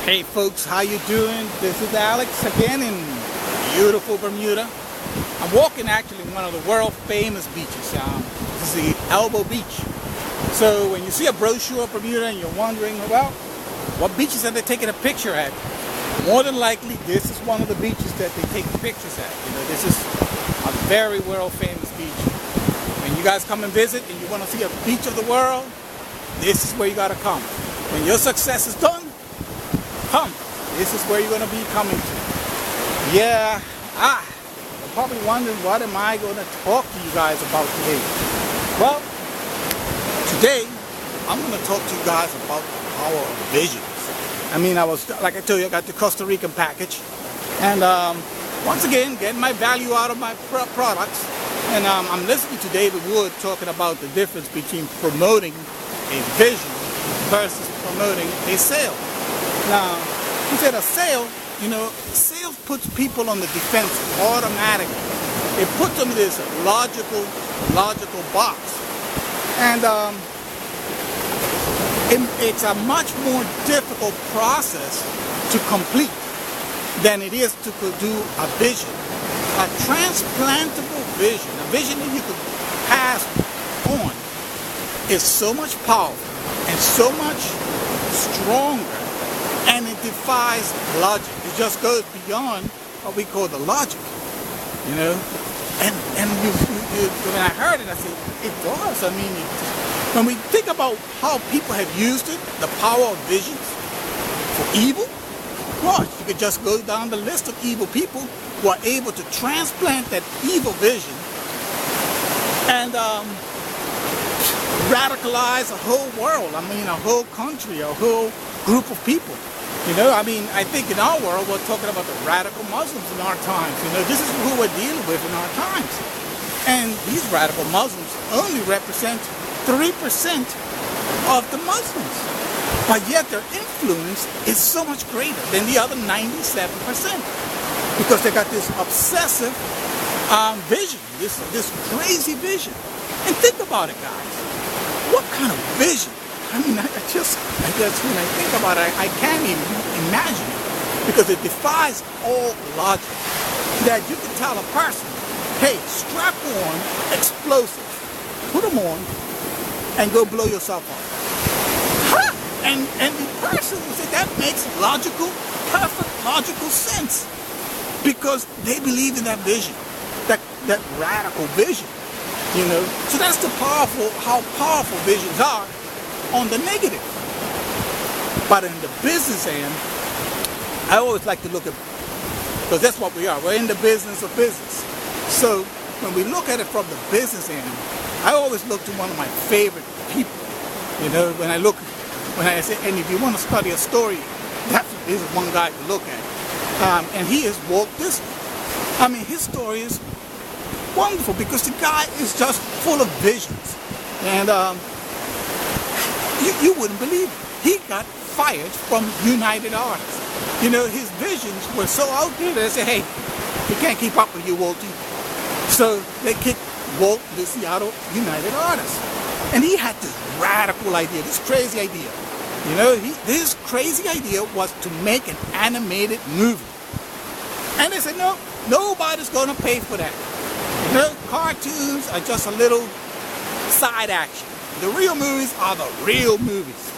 Hey folks, how you doing? This is Alex again in beautiful Bermuda. I'm walking actually in one of the world famous beaches. This is the Elbow Beach. So when you see a brochure of Bermuda and you're wondering about what beaches are they taking a picture at, more than likely this is one of the beaches that they take pictures at. You know, this is a very world famous beach. When you guys come and visit and you want to see a beach of the world, this is where you gotta come. When your success is done, come. This is where you're going to be coming to. Yeah, you're probably wondering what am I going to talk to you guys about today. Well, today I'm going to talk to you guys about the power of visions. I mean, like I told you, I got the Costa Rican package, and once again, getting my value out of my products. And I'm listening to David Wood talking about the difference between promoting a vision versus promoting a sale. Now, he said a sale, sales puts people on the defense automatically. It puts them in this logical box. And it's a much more difficult process to complete than it is to do a vision. A transplantable vision, a vision that you could pass on, is so much powerful and so much stronger. And it defies logic. It just goes beyond what we call the logic, And when I heard it, I said, it does. I mean, when we think about how people have used it, the power of visions for evil, well, you could just go down the list of evil people who are able to transplant that evil vision and radicalize a whole world. I mean, a whole country, a whole group of people. I think in our world, we're talking about the radical Muslims in our times. This is who we're dealing with in our times. And these radical Muslims only represent 3% of the Muslims. But yet their influence is so much greater than the other 97%. Because they got this obsessive vision, this crazy vision. And think about it, guys. What kind of vision? I mean, I just when I think about it, I can't even imagine it, because it defies all logic. That you can tell a person, hey, strap on explosives, put them on, and go blow yourself up. Huh? And the person will say that makes perfect logical sense, because they believe in that vision, that radical vision. So that's how powerful visions are on the negative. But in the business end, I always like to look at, because that's what we are. We're in the business of business. So when we look at it from the business end, I always look to one of my favorite people. When I say, and if you want to study a story, definitely this is one guy to look at. And he is Walt Disney. I mean, his story is wonderful because the guy is just full of visions. And you wouldn't believe it. He got fired from United Artists. His visions were so out there that they said, hey, we can't keep up with you, Walty. So they kicked Walt Disney out of United Artists. And he had this radical idea, this crazy idea. His crazy idea was to make an animated movie. And they said, no, nobody's going to pay for that. Cartoons are just a little side action. The real movies are the real movies.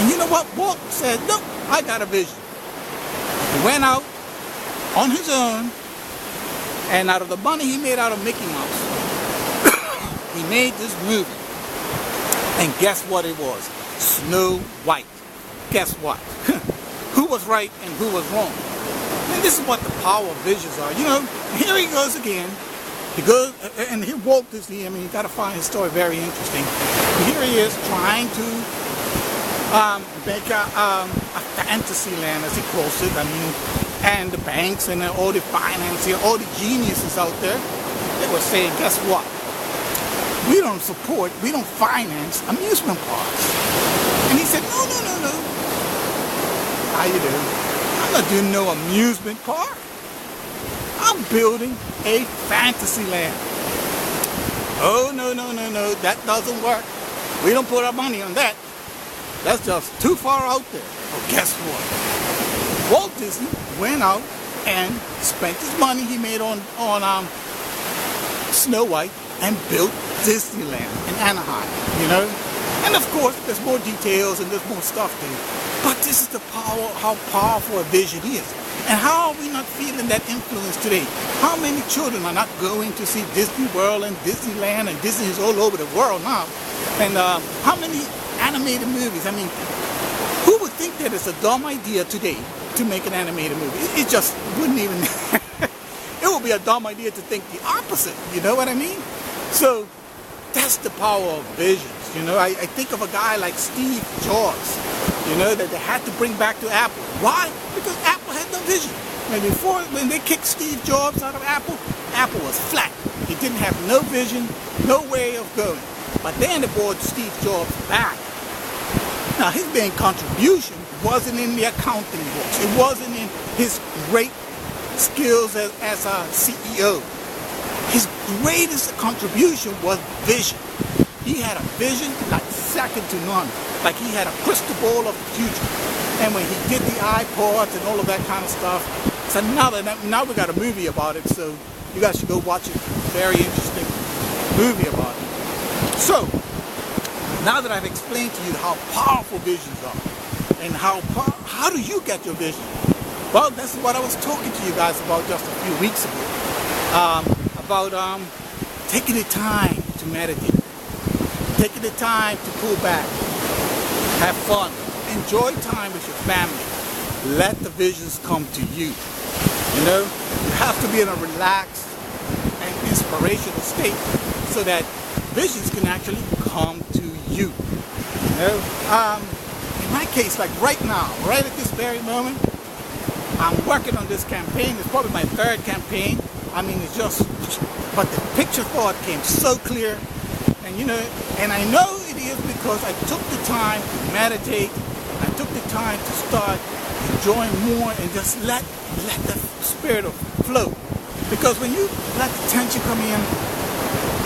And you know what? Walt said, no, I got a vision. He went out on his own, and out of the money he made out of Mickey Mouse, he made this movie. And guess what it was? Snow White. Guess what? Who was right and who was wrong? And this is what the power of visions are. Here he goes again. He goes, and here Walt Disney, you got to find his story very interesting. Here he is trying to make a fantasy land, as he calls it. And the banks and all the financing, all the geniuses out there, they were saying, guess what? We don't finance amusement parks. And he said, no. How you doing? I'm not doing no amusement park. I'm building a fantasy land. Oh, no, that doesn't work. We don't put our money on that. That's just too far out there. Well, guess what? Walt Disney went out and spent his money he made on Snow White and built Disneyland in Anaheim, you know? And of course, there's more details and there's more stuff there. But this is the power, how powerful a vision is. And how are we not feeling that influence today? How many children are not going to see Disney World and Disneyland, and Disney is all over the world now? And how many animated movies? I mean, who would think that it's a dumb idea today to make an animated movie? It just wouldn't even, it would be a dumb idea to think the opposite, you know what I mean? So that's the power of visions, you know. I think of a guy like Steve Jobs, you know, that they had to bring back to Apple. Why? Because Apple had no vision. And before, when they kicked Steve Jobs out of Apple, Apple was flat. He didn't have no vision, no way of going. But then they brought Steve Jobs back. Now, his main contribution wasn't in the accounting books. It wasn't in his great skills as a CEO. His greatest contribution was vision. He had a vision like second to none. Like he had a crystal ball of the future. And when he did the iPods and all of that kind of stuff, so now we got a movie about it, so you guys should go watch it. Very interesting movie about it. So, now that I've explained to you how powerful visions are, and how do you get your vision? Well, that's what I was talking to you guys about just a few weeks ago. About taking the time to meditate, taking the time to pull back, have fun, enjoy time with your family. Let the visions come to you. You know, you have to be in a relaxed and inspirational state so that visions can actually come to you. You know, in my case, like right now, right at this very moment, I'm working on this campaign. It's probably my third campaign. I mean, it's just, but the picture thought came so clear, and you know, and I know it is because I took the time to meditate. I took the time to start enjoying more and just let the spirit flow. Because when you let the tension come in,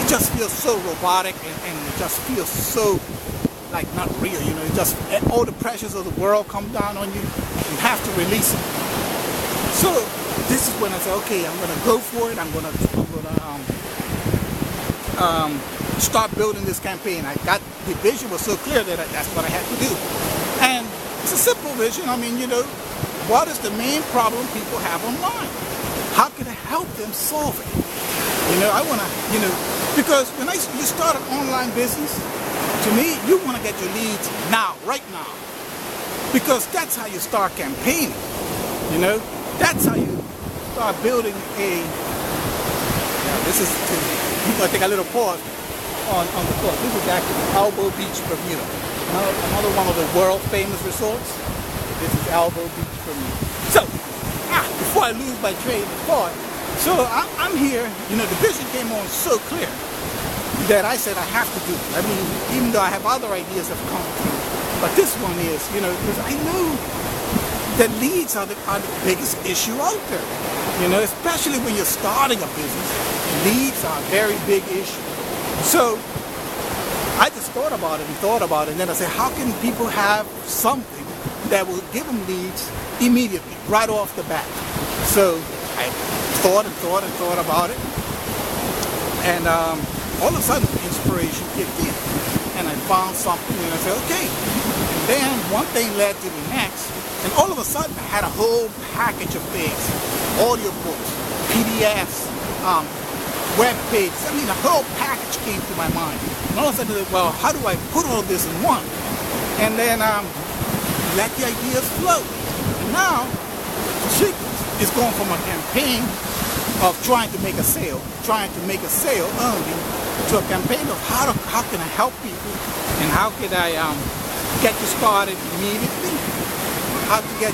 it just feels so robotic and it just feels so like not real. You know, it just all the pressures of the world come down on you. You have to release it. So this is when I say, okay, I'm gonna go for it. I'm gonna start building this campaign. I got the vision was so clear that that's what I had to do. And it's a simple vision. I mean, you know, what is the main problem people have online? How can I help them solve it? You know, I want to, you know, because when you start an online business, to me, you want to get your leads now, right now. Because that's how you start campaigning. You know, that's how you start building a, this is, I'm going to take a little pause on the thought. This is actually Elbow Beach, Bermuda. Another one of the world famous resorts. This is Elbow Beach, Bermuda. So, before I lose my train of thought, so I'm here, you know, the vision came on so clear that I said I have to do it. I mean, even though I have other ideas that have come through, but this one is, you know, because I know that leads are the biggest issue out there. You know, especially when you're starting a business, leads are a very big issue. So I just thought about it, and then I said, how can people have something that will give them leads immediately, right off the bat? So I thought about it, and all of a sudden inspiration kicked in, and I found something, and I said, okay. And then one thing led to the next, and all of a sudden I had a whole package of things, audiobooks, PDFs, web pages. I mean, a whole package came to my mind. And all of a sudden, well, how do I put all this in one? And then let the ideas flow. And now, the is going from a campaign of trying to make a sale only, to a campaign of how can I help people, and how can I get you started immediately, how to get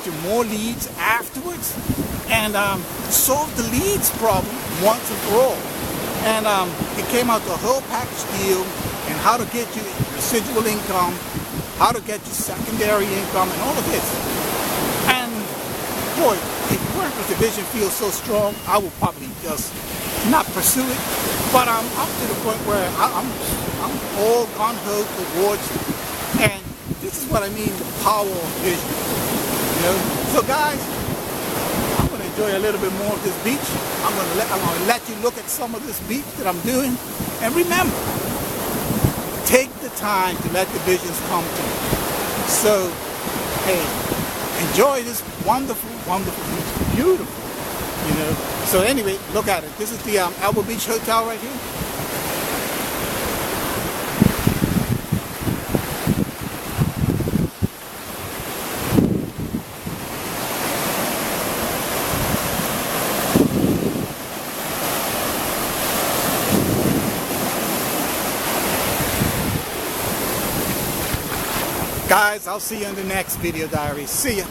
you more leads afterwards, and solve the leads problem once and for all. And it came out to a whole package deal, and how to get you residual income, how to get you secondary income, and all of this. And boy, if it weren't because the vision feels so strong, I would probably just not pursue it, but I'm to the point where I'm all gung-ho towards it. And this is what I mean, the power of vision. You know? So guys, I'm going to enjoy a little bit more of this beach. I'm going to let you look at some of this beach that I'm doing. And remember, take the time to let the visions come to you. So, hey, enjoy this wonderful, wonderful beach. Beautiful. You know, so anyway, look at it. This is the Elbow Beach Hotel right here. Guys, I'll see you in the next video diary. See ya.